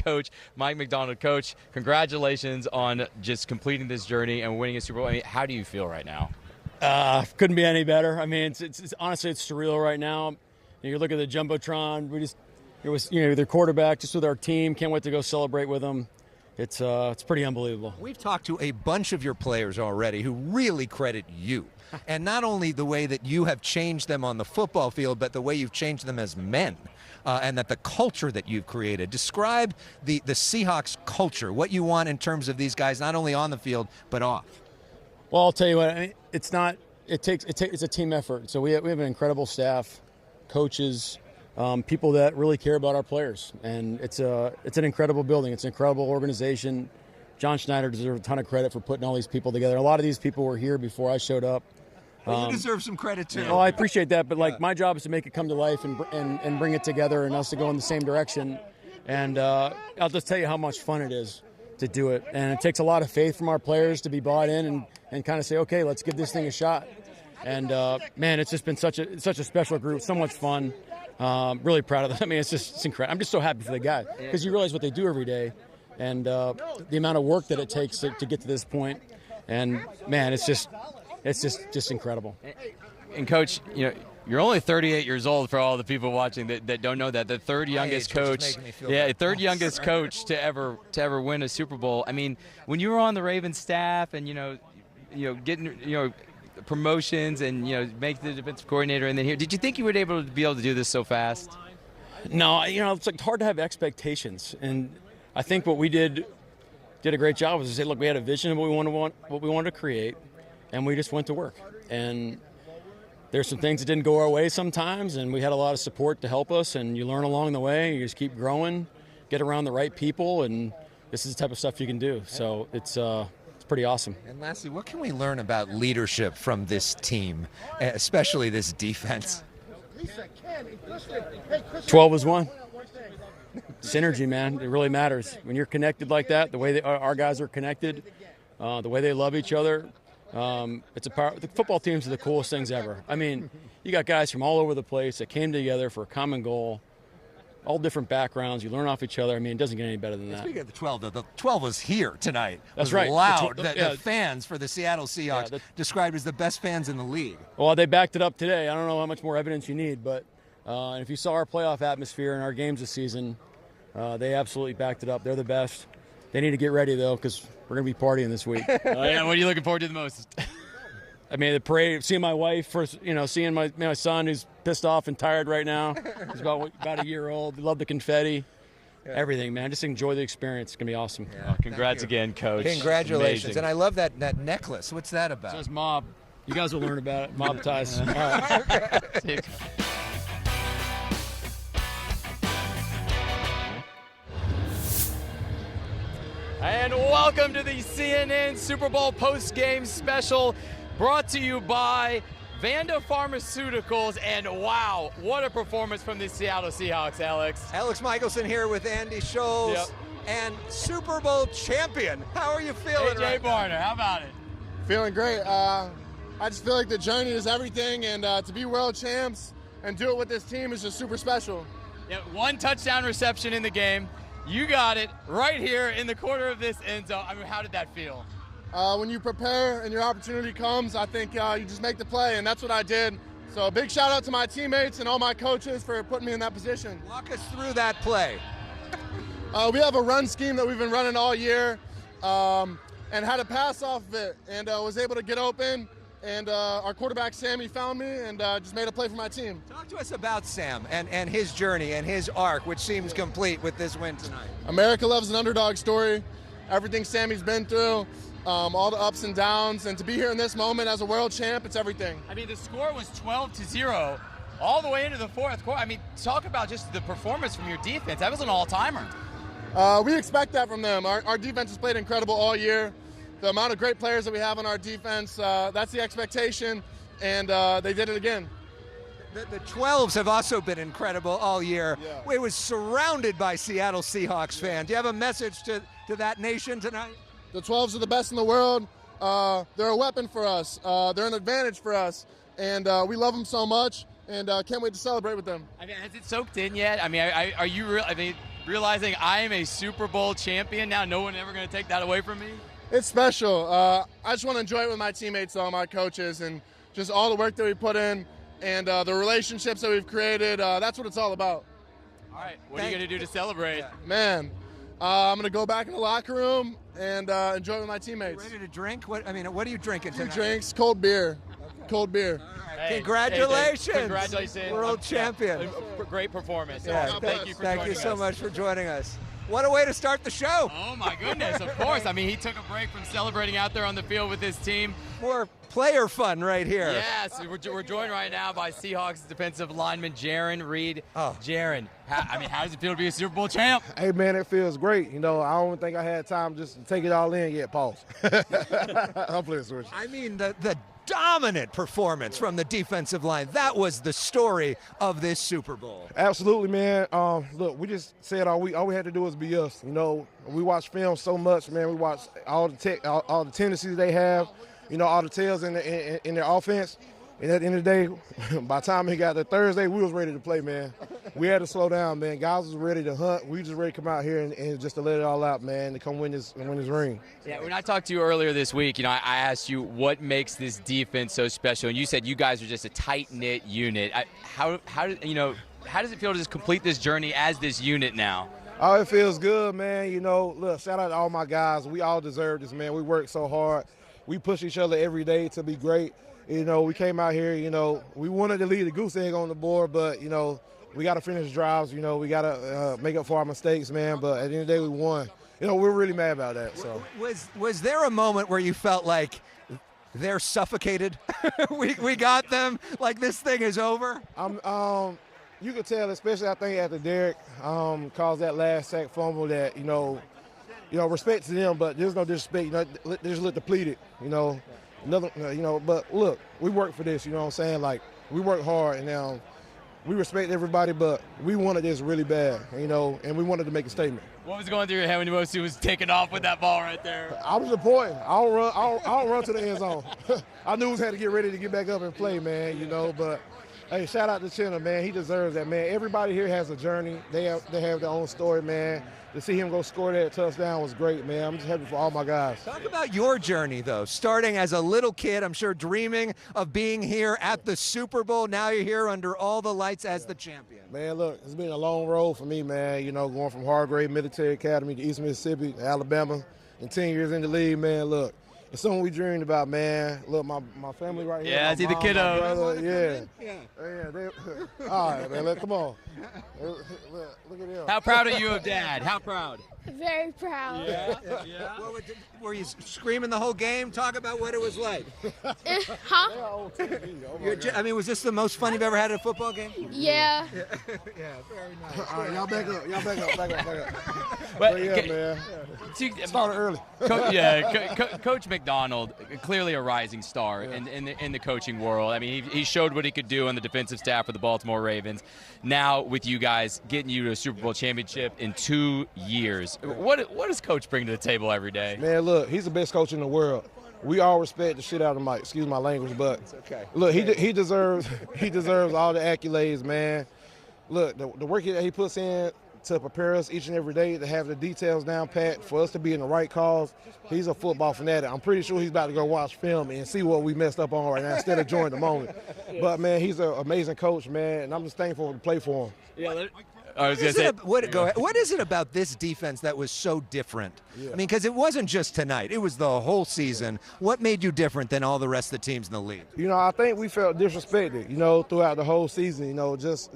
Coach Mike MacDonald. Coach, congratulations on just completing this journey and winning a Super Bowl. I mean, how do you feel right now? Couldn't be any better. I mean, it's honestly, it's surreal right now. You look at the Jumbotron. It was their quarterback just with our team. Can't wait to go celebrate with them. It's pretty unbelievable. We've talked to a bunch of your players already who really credit you. And not only the way that you have changed them on the football field, but the way you've changed them as men. And that the culture that you've created. Describe the Seahawks culture, what you want in terms of these guys, not only on the field, but off. Well, I'll tell you what, I mean, it's a team effort. So we have an incredible staff, coaches, people that really care about our players. And it's an incredible building. It's an incredible organization. John Schneider deserves a ton of credit for putting all these people together. A lot of these people were here before I showed up. Well, you deserve some credit, too. Oh, I appreciate that. But, my job is to make it come to life and bring it together and us to go in the same direction. And I'll just tell you how much fun it is to do it. And it takes a lot of faith from our players to be bought in and kind of say, okay, let's give this thing a shot. And, man, it's just been such a special group, so much fun. Really proud of them. I mean, it's incredible. I'm just so happy for the guys because you realize what they do every day and the amount of work that it takes to get to this point. And, man, it's just incredible. And Coach, you're only 38 years old for all the people watching that don't know that. The third youngest coach, youngest coach to ever win a Super Bowl. I mean, when you were on the Ravens staff and getting promotions and make the defensive coordinator and then here, did you think you would be able to do this so fast? No, it's hard to have expectations, and I think what we did a great job was to say, look, we had a vision of what we wanted to create. And we just went to work. And there's some things that didn't go our way sometimes, and we had a lot of support to help us, and you learn along the way. You just keep growing, get around the right people, and this is the type of stuff you can do. So it's pretty awesome. And lastly, what can we learn about leadership from this team, especially this defense? 12 is one. Synergy, man. It really matters. When you're connected like that, the way our guys are connected, the way they love each other, the football teams are the coolest things ever. I mean, you got guys from all over the place that came together for a common goal, all different backgrounds. You learn off each other. I mean, it doesn't get any better than that. Speaking of the 12, the 12 was here tonight. That's right. Loud. The fans for the Seattle Seahawks described as the best fans in the league. Well, they backed it up today. I don't know how much more evidence you need, but if you saw our playoff atmosphere in our games this season, they absolutely backed it up. They're the best. They need to get ready, though, because we're going to be partying this week. Oh, yeah. What are you looking forward to the most? I mean, the parade, seeing my wife, first, seeing my son who's pissed off and tired right now. He's about a year old. Love the confetti. Yeah. Everything, man. Just enjoy the experience. It's going to be awesome. Yeah, congrats again, Coach. Congratulations. Amazing. And I love that necklace. What's that about? It says mob. You guys will learn about it. Mob ties. All right. And welcome to the CNN Super Bowl post-game special brought to you by Vanda Pharmaceuticals. And wow, what a performance from the Seattle Seahawks, Elex Michaelson here with Andy Scholes and Super Bowl champion. How are you feeling AJ Barner, how about it? Feeling great. I just feel like the journey is everything, and to be world champs and do it with this team is just super special. Yeah, one touchdown reception in the game. You got it right here in the corner of this end zone. I mean, how did that feel? When you prepare and your opportunity comes, I think you just make the play, and that's what I did. So a big shout out to my teammates and all my coaches for putting me in that position. Walk us through that play. We have a run scheme that we've been running all year and had a pass off of it, and was able to get open. And our quarterback, Sammy, found me and just made a play for my team. Talk to us about Sam and his journey and his arc, which seems complete with this win tonight. America loves an underdog story. Everything Sammy's been through, all the ups and downs. And to be here in this moment as a world champ, it's everything. I mean, the score was 12-0 all the way into the fourth quarter. I mean, talk about just the performance from your defense. That was an all-timer. We expect that from them. Our defense has played incredible all year. The amount of great players that we have on our defense, that's the expectation, and they did it again. The 12s have also been incredible all year. Yeah. It was surrounded by Seattle Seahawks fans. Do you have a message to that nation tonight? The 12s are the best in the world. They're a weapon for us. They're an advantage for us, and we love them so much, and can't wait to celebrate with them. I mean, has it soaked in yet? I mean, are you real? I mean, realizing I am a Super Bowl champion now? No one ever going to take that away from me? It's special. I just want to enjoy it with my teammates, though, my coaches, and just all the work that we put in and the relationships that we've created. That's what it's all about. All right, what are you going to do to celebrate? Man, I'm going to go back in the locker room and enjoy it with my teammates. Ready to drink? What are you drinking tonight? 2 drinks, cold beer. Cold beer. Hey, Congratulations. Hey, congratulations. World champion. Great performance. Yeah, thank you for thank joining you so us. much for joining us. What a way to start the show. Oh, my goodness, of course. I mean, he took a break from celebrating out there on the field with his team. More player fun right here. Yes, we're joined right now by Seahawks defensive lineman Jiren Reed. Oh. Jiren, how does it feel to be a Super Bowl champ? Hey, man, it feels great. You know, I don't think I had time just to take it all in yet. Pause. I'm playing switch. I mean, the dominant performance from the defensive line. That was the story of this Super Bowl. Absolutely, man. Look, we just said all we had to do was be us. You know, we watch film so much, man. We watch all the tendencies they have, you know, all the tails in their offense. And at the end of the day, by the time he got to Thursday, we was ready to play, man. We had to slow down, man. Guys was ready to hunt. We just ready to come out here and just to let it all out, man, to come win this ring. Yeah, when I talked to you earlier this week, you know, I asked you what makes this defense so special, and you said you guys are just a tight-knit unit. How does it feel to just complete this journey as this unit now? Oh, it feels good, man. You know, look, shout out to all my guys. We all deserve this, man. We work so hard. We push each other every day to be great. You know, we came out here, you know, we wanted to leave the goose egg on the board, but, you know, we got to finish drives. You know, we got to make up for our mistakes, man. But at the end of the day, we won. You know, we're really mad about that. So Was there a moment where you felt like they're suffocated? we got them, like this thing is over? You could tell, especially I think after Derek caused that last sack fumble, that, you know, respect to them, but there's no disrespect. You know, they just look depleted, you know. But look, we work for this, you know what I'm saying? Like, we work hard, and now we respect everybody, but we wanted this really bad, you know, and we wanted to make a statement. What was going through your head when Mosi was taking off with that ball right there? I was supporting. I don't run to the end zone. I knew we had to get ready to get back up and play, man, you know, but hey, shout out to Chinna, man. He deserves that, man. Everybody here has a journey. They have their own story, man. To see him go score that touchdown was great, man. I'm just happy for all my guys. Talk about your journey, though. Starting as a little kid, I'm sure dreaming of being here at the Super Bowl. Now you're here under all the lights as the champion. Man, look, it's been a long road for me, man. You know, going from Hargrave Military Academy to East Mississippi to Alabama and 10 years in the league, man, look. It's something we dreamed about, man. Look, my family right here. Yeah, I see the kiddo. Yeah. All right, man. Come on. Look at him. How proud are you of Dad? How proud? Very proud. Yeah. Were you screaming the whole game? Talk about what it was like. Huh? I mean, was this the most fun you've ever had at a football game? Yeah. Yeah, very nice. All right, y'all back up. But, Yeah, man. Started early. Coach MacDonald, clearly a rising star in the coaching world. I mean, he showed what he could do on the defensive staff for the Baltimore Ravens. Now with you guys getting you to a Super Bowl championship in 2 years, what does Coach bring to the table every day? Man, look, he's the best coach in the world. We all respect the shit out of Mike. Excuse my language, but okay. Look, he deserves all the accolades, man. Look, the work that he puts in to prepare us each and every day, to have the details down pat, for us to be in the right cause. He's a football fanatic. I'm pretty sure he's about to go watch film and see what we messed up on right now instead of enjoying the moment. But, man, he's an amazing coach, man, and I'm just thankful to play for him. Yeah. What is it about this defense that was so different? Yeah. I mean, because it wasn't just tonight. It was the whole season. What made you different than all the rest of the teams in the league? You know, I think we felt disrespected, you know, throughout the whole season, you know, just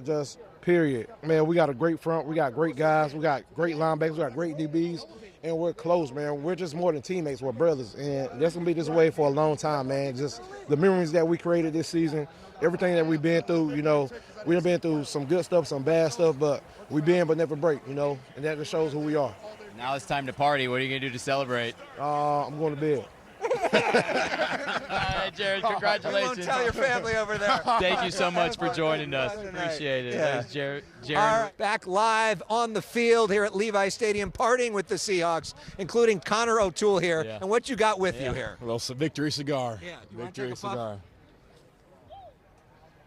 period. Man, we got a great front. We got great guys. We got great linebackers. We got great DBs. And we're close, man. We're just more than teammates. We're brothers. And that's going to be this way for a long time, man. Just the memories that we created this season, everything that we've been through, you know, we've been through some good stuff, some bad stuff, but we bend but never break, you know, and that just shows who we are. Now it's time to party. What are you going to do to celebrate? I'm going to bed. All right, Jared, congratulations. You won't tell your family over there. Thank you so much for joining us. Appreciate it. Yeah. That was Jared. All right, back live on the field here at Levi Stadium, partying with the Seahawks, including Connor O'Toole here. Yeah. And what you got with you here? A little victory cigar. Yeah. Do you want to Victory take a puff? cigar.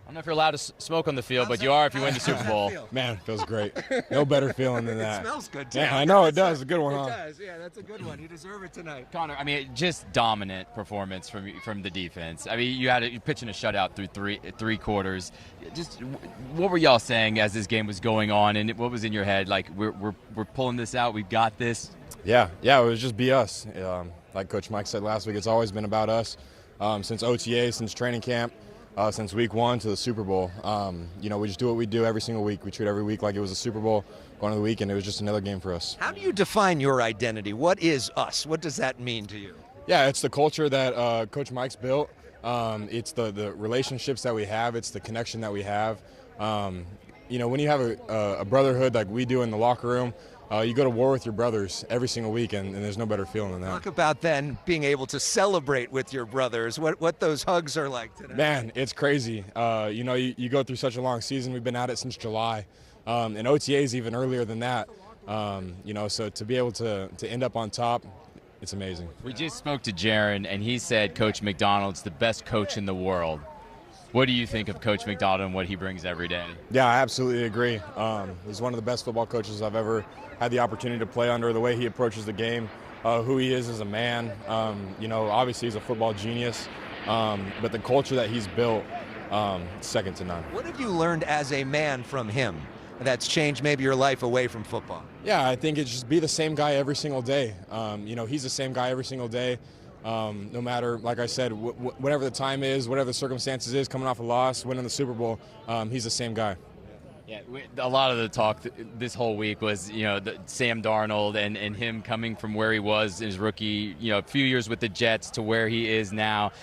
don't know if you're allowed to smoke on the field, but you are if you win the Super Bowl. Man, it feels great. No better feeling than that. It smells good, too. Yeah, I know it does. It's a good one, huh? It does. Yeah, that's a good one. You deserve it tonight. Connor, I mean, just dominant performance from the defense. I mean, you're pitching a shutout through three quarters. Just what were y'all saying as this game was going on, and what was in your head? Like, we're pulling this out. We've got this. Yeah, it was just be us. Like Coach Mike said last week, it's always been about us. Since OTA, since training camp, since week 1 to the Super Bowl. We just do what we do every single week. We treat every week like it was a Super Bowl. Going to the weekend, it was just another game for us. How do you define your identity? What is us? What does that mean to you? Yeah, it's the culture that Coach Mike's built. It's the relationships that we have. It's the connection that we have. When you have a brotherhood like we do in the locker room, you go to war with your brothers every single week, and there's no better feeling than that. Talk about then being able to celebrate with your brothers, what those hugs are like today. Man, it's crazy. You go through such a long season. We've been at it since July, and OTA's even earlier than that. So to be able to end up on top, it's amazing. We just spoke to Jiren, and he said Coach MacDonald's the best coach in the world. What do you think of Coach MacDonald and what he brings every day? Yeah, I absolutely agree. He's one of the best football coaches I've ever had the opportunity to play under. The way he approaches the game, who he is as a man. Obviously he's a football genius, but the culture that he's built, second to none. What have you learned as a man from him that's changed maybe your life away from football? Yeah, I think it's just be the same guy every single day. He's the same guy every single day. No matter, like I said, whatever the time is, whatever the circumstances is, coming off a loss, winning the Super Bowl, he's the same guy. Yeah, a lot of the talk this whole week was, Sam Darnold and him coming from where he was in his rookie, a few years with the Jets to where he is now.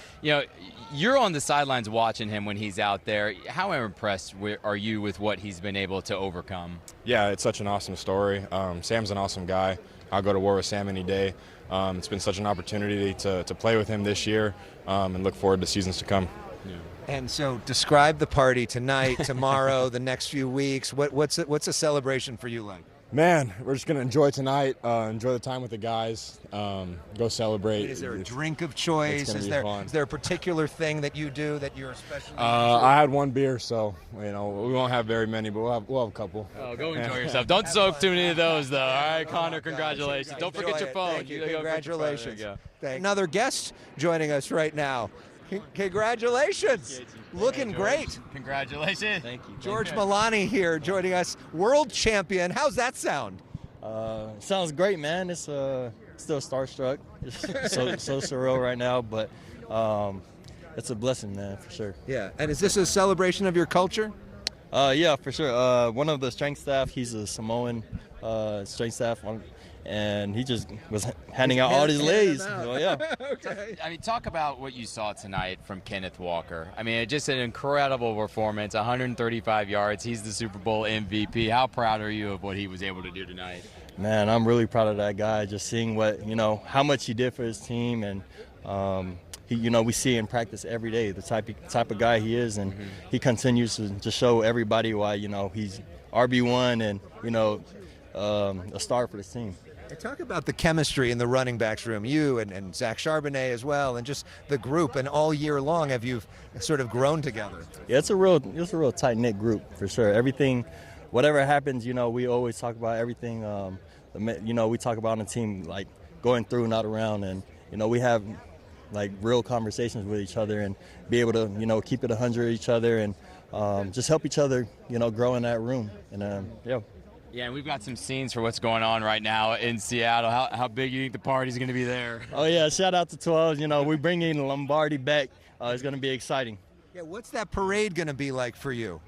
You're on the sidelines watching him when he's out there. How impressed are you with what he's been able to overcome? Yeah, it's such an awesome story. Sam's an awesome guy. I'll go to war with Sam any day. It's been such an opportunity to play with him this year, and look forward to seasons to come. Yeah. And so describe the party tonight, tomorrow, the next few weeks. What's a celebration for you like? Man, we're just going to enjoy tonight, enjoy the time with the guys, go celebrate. Is there a drink of choice? Is there a particular thing that you do that you're especially I had one beer, so we won't have very many, but we'll have a couple. Oh, go enjoy yourself. Don't soak too many of those, though. All right, Connor, congratulations. Don't forget your phone. Thank you. Congratulations. Another guest joining us right now. Congratulations. Looking great. Congratulations. Thank you. George Holani here joining us, world champion. How's that sound? Sounds great, man. It's still starstruck. It's so surreal right now, but it's a blessing, man, for sure. Yeah. And is this a celebration of your culture? Yeah, for sure. One of the strength staff, he's a Samoan strength staff, and he just was handing out all these lays. So, yeah. Okay. I mean, talk about what you saw tonight from Kenneth Walker. I mean, just an incredible performance, 135 yards. He's the Super Bowl MVP. How proud are you of what he was able to do tonight? Man, I'm really proud of that guy, just seeing how much he did for his team, and we see in practice every day the type of guy he is, and he continues to show everybody why he's RB1 and a star for this team. Talk about the chemistry in the running backs room, you and Zach Charbonnet as well, and just the group, and all year long have you sort of grown together? Yeah, it's a real tight-knit group for sure. Everything, whatever happens, we always talk about everything. We talk about on the team, like going through, not around, and we have like real conversations with each other and be able to keep it 100 each other and just help each other grow in that room. And Yeah, and we've got some scenes for what's going on right now in Seattle. How big do you think the party's going to be there? Oh, yeah, shout out to 12. We bring in Lombardi back. It's going to be exciting. Yeah, what's that parade going to be like for you?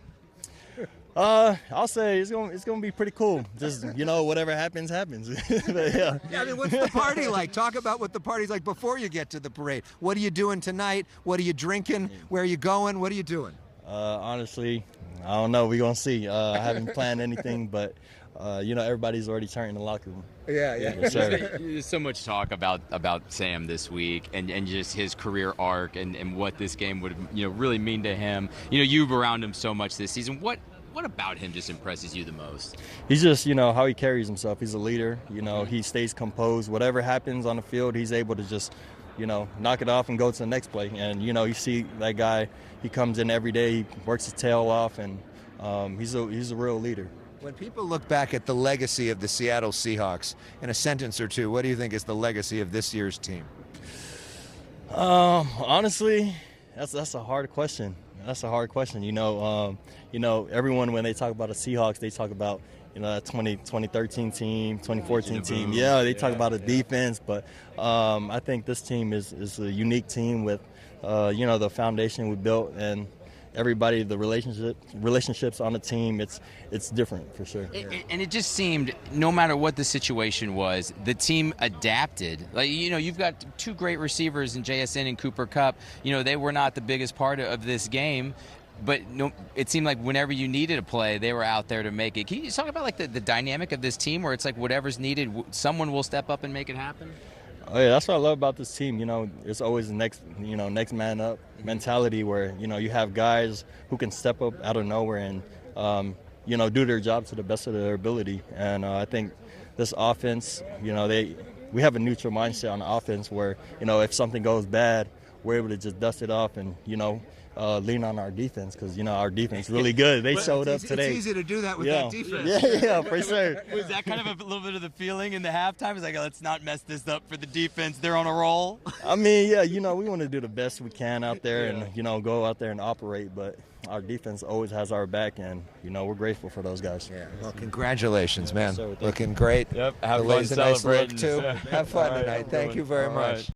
I'll say it's going to be pretty cool. Just, whatever happens. But, yeah. I mean, what's the party like? Talk about what the party's like before you get to the parade. What are you doing tonight? What are you drinking? Where are you going? What are you doing? Honestly, I don't know. We're going to see. I haven't planned anything, but, everybody's already turned in the locker room. Yeah. Sure. There's so much talk about Sam this week and just his career arc and what this game would really mean to him. You've around him so much this season. What about him just impresses you the most? He's just, how he carries himself. He's a leader. He stays composed. Whatever happens on the field, he's able to just knock it off and go to the next play. And, you see that guy, he comes in every day, he works his tail off, and he's a real leader. When people look back at the legacy of the Seattle Seahawks, in a sentence or two, what do you think is the legacy of this year's team? Honestly, that's a hard question. That's a hard question. Everyone, when they talk about the Seahawks, they talk about that 2013 team, 2014 team. Yeah, they talk about the defense, but I think this team is a unique team with the foundation we built, and everybody, the relationships on the team, it's different for sure. And it just seemed, no matter what the situation was, the team adapted. Like, you've got two great receivers in JSN and Cooper Kupp. They were not the biggest part of this game, but it seemed like whenever you needed a play, they were out there to make it. Can you just talk about like the dynamic of this team, where it's like whatever's needed, someone will step up and make it happen? Oh yeah, that's what I love about this team. It's always the next man up mentality, where you have guys who can step up out of nowhere and do their job to the best of their ability. And I think this offense, we have a neutral mindset on the offense, where if something goes bad, we're able to just dust it off and lean on our defense, because our defense is really good. They showed up today. It's easy to do that with that defense. Yeah, for sure. Was that kind of a little bit of the feeling in the halftime? It's like, let's not mess this up for the defense. They're on a roll. I mean, yeah, we want to do the best we can out there and go out there and operate, but our defense always has our back, and we're grateful for those guys. Yeah. Well, congratulations, man. Yes, sir, Looking great. Yep. Have the fun lady's a nice look celebrating. too. Have fun tonight. Thank you very much. Right.